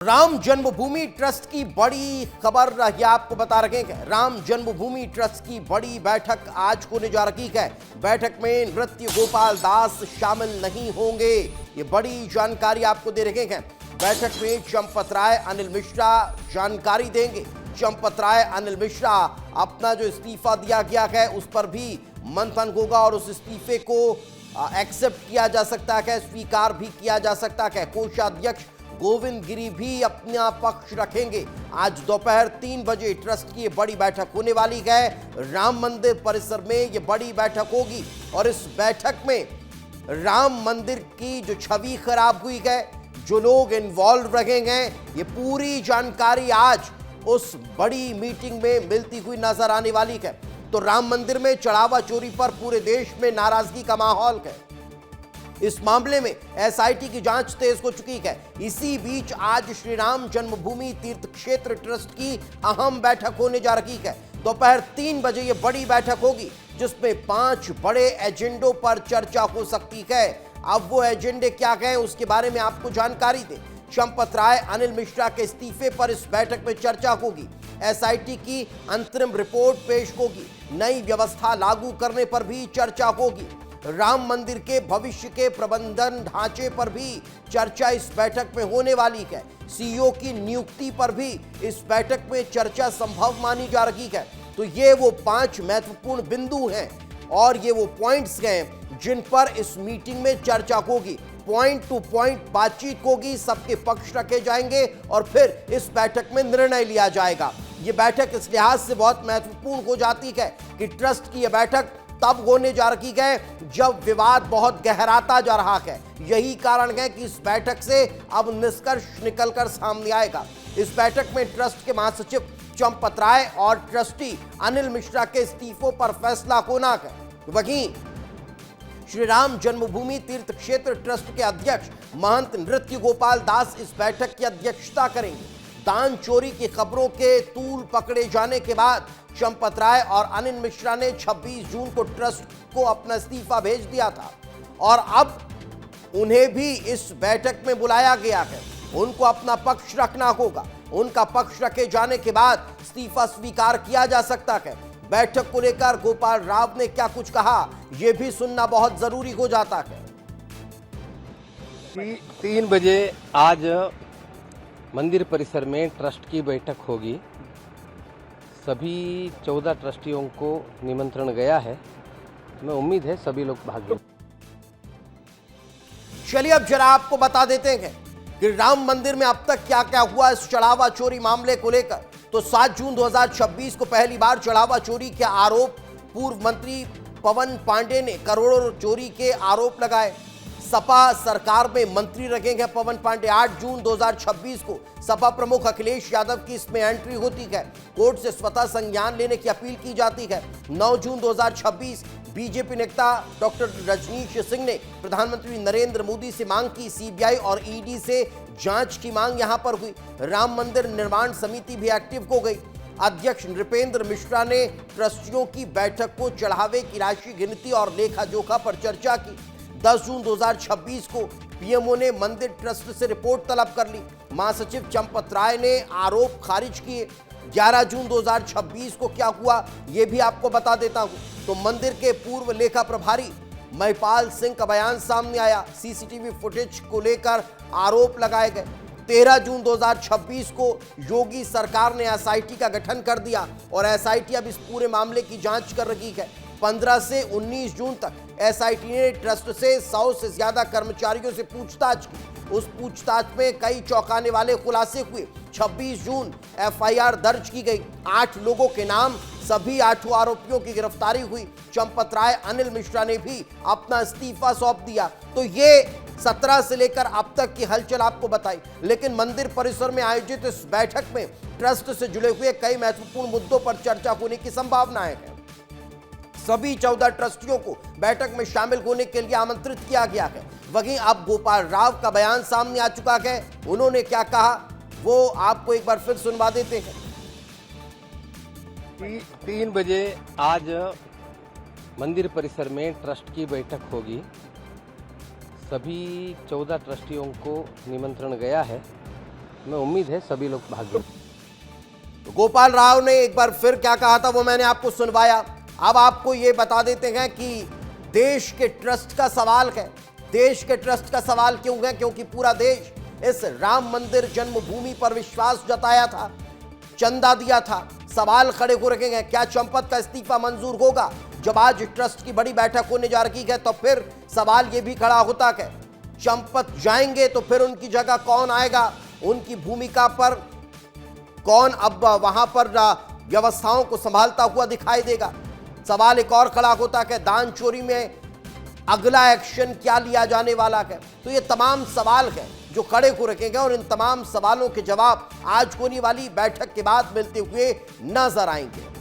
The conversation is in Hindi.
राम जन्मभूमि ट्रस्ट की बड़ी खबर ये आपको बता रहे हैं। राम जन्मभूमि ट्रस्ट की बड़ी बैठक आज होने जा रही है। बैठक में नृत्य गोपाल दास शामिल नहीं होंगे, ये बड़ी जानकारी आपको दे रहे हैं। बैठक में चंपत राय, अनिल मिश्रा जानकारी देंगे। चंपत राय, अनिल मिश्रा अपना जो इस्तीफा दिया गया है उस पर भी मंथन होगा और उस इस्तीफे को एक्सेप्ट किया जा सकता है, स्वीकार भी किया जा सकता है। कोषाध्यक्ष गोविंद गिरी भी अपना पक्ष रखेंगे। आज दोपहर 3 बजे ट्रस्ट की ये बड़ी बैठक होने वाली है। राम मंदिर परिसर में ये बड़ी बैठक होगी और इस बैठक में राम मंदिर की जो छवि खराब हुई है, जो लोग इन्वॉल्व रहेंगे, ये पूरी जानकारी आज उस बड़ी मीटिंग में मिलती हुई नजर आने वाली है। तो राम मंदिर में चढ़ावा चोरी पर पूरे देश में नाराजगी का माहौल है। इस मामले में एसआईटी की जांच तेज हो चुकी है। इसी बीच आज श्री राम जन्मभूमि तीर्थ क्षेत्र ट्रस्ट की अहम बैठक होने जा रही है। दोपहर 3 बजे ये बड़ी बैठक होगी जिसमें 5 बड़े एजेंडों पर चर्चा हो सकती है। अब वो एजेंडे क्या हैं उसके बारे में आपको जानकारी दें। चंपत राय, अनिल मिश्रा के इस्तीफे पर इस बैठक में चर्चा होगी। एसआईटी की अंतरिम रिपोर्ट पेश होगी। नई व्यवस्था लागू करने पर भी चर्चा होगी। राम मंदिर के भविष्य के प्रबंधन ढांचे पर भी चर्चा इस बैठक में होने वाली है। सीईओ की नियुक्ति पर भी इस बैठक में चर्चा संभव मानी जा रही है। तो ये वो 5 महत्वपूर्ण बिंदु हैं और ये वो पॉइंट्स हैं जिन पर इस मीटिंग में चर्चा होगी। पॉइंट टू पॉइंट बातचीत होगी, सबके पक्ष रखे जाएंगे और फिर इस बैठक में निर्णय लिया जाएगा। ये बैठक इस लिहाज से बहुत महत्वपूर्ण हो जाती है कि ट्रस्ट की यह बैठक तब होने जा रही है जब विवाद बहुत गहराता जा रहा है। यही कारण है कि इस बैठक से अब निष्कर्ष निकलकर सामने आएगा। इस बैठक में ट्रस्ट के महासचिव चंपत राय और ट्रस्टी अनिल मिश्रा के इस्तीफों पर फैसला होना है। वहीं श्री राम जन्मभूमि तीर्थ क्षेत्र ट्रस्ट के अध्यक्ष महंत नृत्य गोपाल दास इस बैठक की अध्यक्षता करेंगे। दान चोरी की खबरों के तूल पकड़े जाने के बाद चंपत राय और अनिल मिश्रा ने 26 जून को ट्रस्ट को अपना इस्तीफा भेज दिया था और अब उन्हें भी इस बैठक में बुलाया गया है। उनको अपना पक्ष रखना होगा। उनका पक्ष रखे जाने के बाद इस्तीफा स्वीकार किया जा सकता है। बैठक को लेकर गोपाल राव ने क्या कुछ कहा, यह भी सुनना बहुत जरूरी हो जाता है। 3 बजे आज मंदिर परिसर में ट्रस्ट की बैठक होगी। सभी 14 ट्रस्टियों को निमंत्रण गया है। मैं उम्मीद है सभी लोग भाग लेंगे। चलिए अब जरा आपको बता देते हैं कि राम मंदिर में अब तक क्या क्या हुआ इस चढ़ावा चोरी मामले को लेकर। तो 7 जून 2026 को पहली बार चढ़ावा चोरी के आरोप पूर्व मंत्री पवन पांडे ने करोड़ों चोरी के आरोप लगाए। सपा सरकार में मंत्री रहेंगे पवन पांडे। 8 जून 2026 को सपा प्रमुख अखिलेश यादव की इसमें एंट्री होती है। कोर्ट से स्वतः संज्ञान लेने की अपील की जाती है। 9 जून 2026 बीजेपी नेता डॉक्टर रजनीश सिंह ने प्रधानमंत्री नरेंद्र मोदी से मांग की। सीबीआई और ईडी से जांच की मांग यहां पर हुई। राम मंदिर निर्माण समिति भी एक्टिव हो गई। अध्यक्ष नृपेंद्र मिश्रा ने ट्रस्टियों की बैठक को चढ़ावे की राशि, गिनती और लेखा जोखा पर चर्चा की। 10 जून 2026 को पीएमओ ने मंदिर ट्रस्ट से रिपोर्ट तलब कर ली। महासचिव चंपत राय ने आरोप खारिज किए। 11 जून 2026 को क्या हुआ यह भी आपको बता देता हूं। तो मंदिर के पूर्व लेखा प्रभारी महिपाल सिंह का बयान सामने आया। सीसीटीवी फुटेज को लेकर आरोप लगाए गए। 13 जून 2026 को योगी सरकार ने एसआईटी का गठन कर दिया और एसआईटी अब इस पूरे मामले की जांच कर रही है। 15 से 19 जून तक एसआईटी ने ट्रस्ट से 100 से ज्यादा कर्मचारियों से पूछताछ की। उस पूछताछ में कई चौंकाने वाले खुलासे हुए। 26 जून एफआईआर दर्ज की गई। 8 लोगों के नाम, सभी 8 आरोपियों की गिरफ्तारी हुई। चंपत राय, अनिल मिश्रा ने भी अपना इस्तीफा सौंप दिया। तो ये 17 से लेकर अब तक की हलचल आपको बताई। लेकिन मंदिर परिसर में आयोजित इस बैठक में ट्रस्ट से जुड़े हुए कई महत्वपूर्ण मुद्दों पर चर्चा होने की संभावनाएं हैं। सभी 14 ट्रस्टियों को बैठक में शामिल होने के लिए आमंत्रित किया गया है। वहीं अब गोपाल राव का बयान सामने आ चुका है। उन्होंने क्या कहा वो आपको एक बार फिर सुनवा देते हैं। 3 बजे आज मंदिर परिसर में ट्रस्ट की बैठक होगी। सभी 14 ट्रस्टियों को निमंत्रण गया है। मैं उम्मीद है सभी लोग भाग गए। तो गोपाल राव ने एक बार फिर क्या कहा था वो मैंने आपको सुनवाया। अब आपको ये बता देते हैं कि देश के ट्रस्ट का सवाल है। देश के ट्रस्ट का सवाल क्यों है? क्योंकि पूरा देश इस राम मंदिर जन्मभूमि पर विश्वास जताया था, चंदा दिया था। सवाल खड़े हो रखे हैं, क्या चंपत का इस्तीफा मंजूर होगा? जब आज ट्रस्ट की बड़ी बैठक होने जा रही है तो फिर सवाल यह भी खड़ा होता है, चंपत जाएंगे तो फिर उनकी जगह कौन आएगा? उनकी भूमिका पर कौन अब वहां पर व्यवस्थाओं को संभालता हुआ दिखाई देगा? सवाल एक और खड़ा होता है, दान चोरी में अगला एक्शन क्या लिया जाने वाला है? तो ये तमाम सवाल है जो खड़े हो रखे हैं और इन तमाम सवालों के जवाब आज होने वाली बैठक के बाद मिलते हुए नजर आएंगे।